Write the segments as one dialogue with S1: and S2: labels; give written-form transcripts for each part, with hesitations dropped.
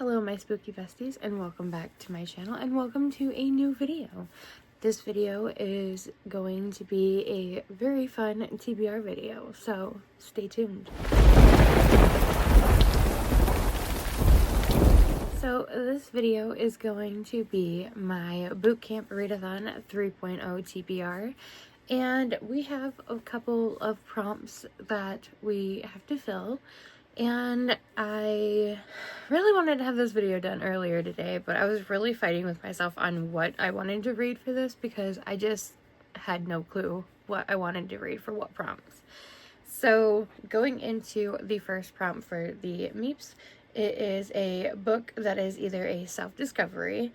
S1: Hello my spooky besties, and welcome back to my channel, and welcome to a new video. This video is going to be a very fun TBR video, so stay tuned. So this video is going to be my Boot Camp Readathon 3.0 TBR, and we have a couple of prompts that we have to fill. And I really wanted to have this video done earlier today, but I was really fighting with myself on what I wanted to read for this because I just had no clue what I wanted to read for what prompts. So going into the first prompt for the Meeps, it is a book that is either a self-discovery,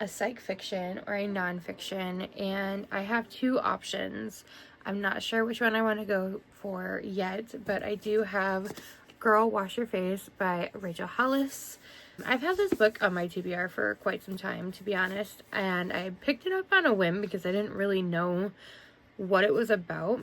S1: a psych fiction, or a non-fiction, and I have two options. I'm not sure which one I want to go for yet, but I do have Girl Wash Your Face by Rachel Hollis. I've had this book on my TBR for quite some time, to be honest, and I picked it up on a whim because I didn't really know what it was about.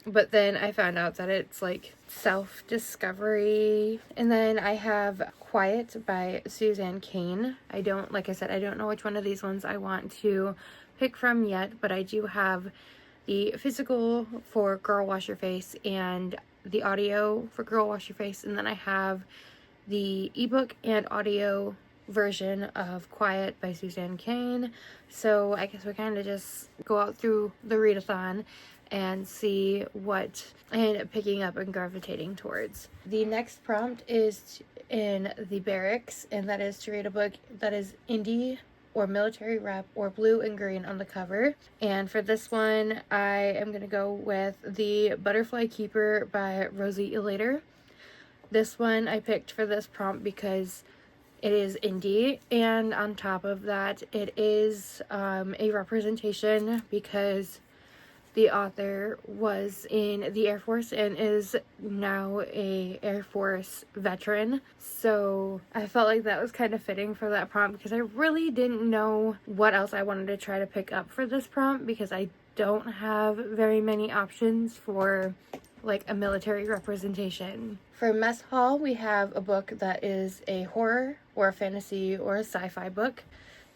S1: But then I found out that it's like self-discovery. And then I have Quiet by Suzanne Cain. Like I said, I don't know which one of these ones I want to pick from yet, but I do have the physical for Girl Wash Your Face and the audio for Girl Wash Your Face, and then I have the ebook and audio version of Quiet by Suzanne Cain. So I guess we kind of just go out through the readathon and see what I end up picking up and gravitating towards. The next prompt is in the barracks, and that is to read a book that is indie or military rep or blue and green on the cover. And for this one, I am going to go with The Butterfly Keeper by Rosie Elater. This one I picked for this prompt because it is indie, and on top of that, it is a representation because the author was in the Air Force and is now a Air Force veteran. So I felt like that was kind of fitting for that prompt because I really didn't know what else I wanted to try to pick up for this prompt because I don't have very many options for like a military representation. For Mess Hall, we have a book that is a horror or a fantasy or a sci-fi book.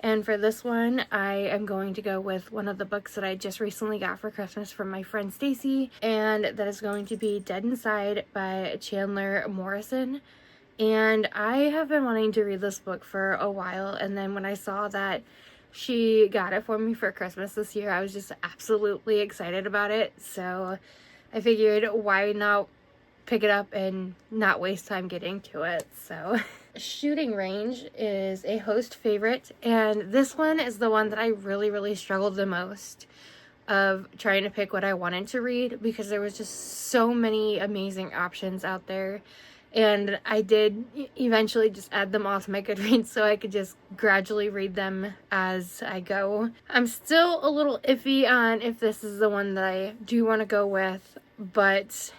S1: And for this one, I am going to go with one of the books that I just recently got for Christmas from my friend Stacy, and that is going to be Dead Inside by Chandler Morrison. And I have been wanting to read this book for a while, and then when I saw that she got it for me for Christmas this year, I was just absolutely excited about it. So I figured, why not pick it up and not waste time getting to it. So Shooting Range is a host favorite, and this one is the one that I really struggled the most of trying to pick what I wanted to read because there was just so many amazing options out there, and I did eventually just add them all to my Goodreads so I could just gradually read them as I go. I'm still a little iffy on if this is the one that I do want to go with, but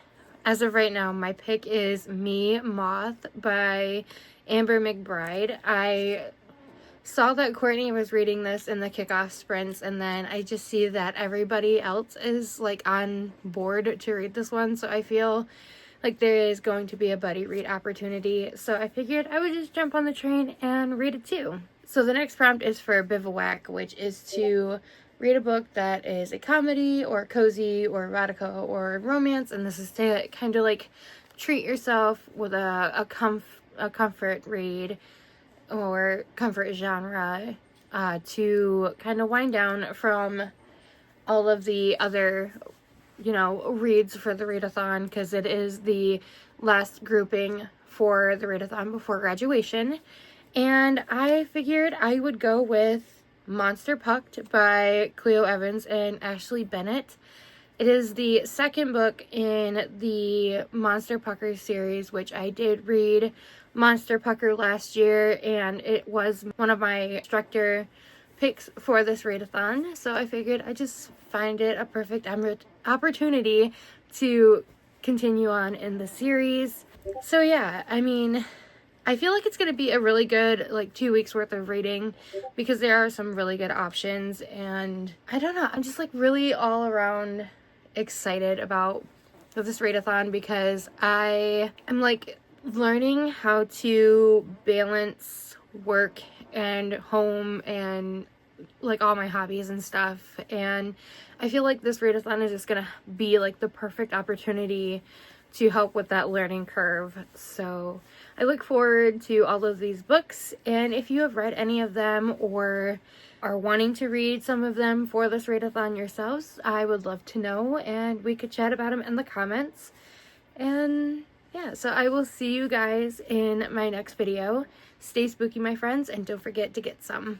S1: as of right now, my pick is Me, Moth by Amber McBride. I saw that Courtney was reading this in the kickoff sprints, and then I just see that everybody else is like on board to read this one, so I feel like there is going to be a buddy read opportunity, so I figured I would just jump on the train and read it too. So the next prompt is for Bivouac, which is to read a book that is a comedy or cozy or erotica or romance, and this is to kind of like treat yourself with a comfort read or comfort genre to kind of wind down from all of the other reads for the readathon, because it is the last grouping for the readathon before graduation. And I figured I would go with Monster Pucked by Cleo Evans and Ashley Bennett. It is the second book in the Monster Pucker series, which I did read Monster Pucker last year, and it was one of my instructor picks for this readathon, so I figured I'd just find it a perfect opportunity to continue on in the series. So yeah, I mean, I feel like it's going to be a really good, 2 weeks worth of reading because there are some really good options, and I don't know, I'm just, really all around excited about this readathon because I am, learning how to balance work and home and like all my hobbies and stuff, and I feel like this readathon is just gonna be like the perfect opportunity to help with that learning curve. So I look forward to all of these books, and if you have read any of them or are wanting to read some of them for this readathon yourselves, I would love to know, and we could chat about them in the comments. And yeah, so I will see you guys in my next video. Stay spooky, my friends, and don't forget to get some.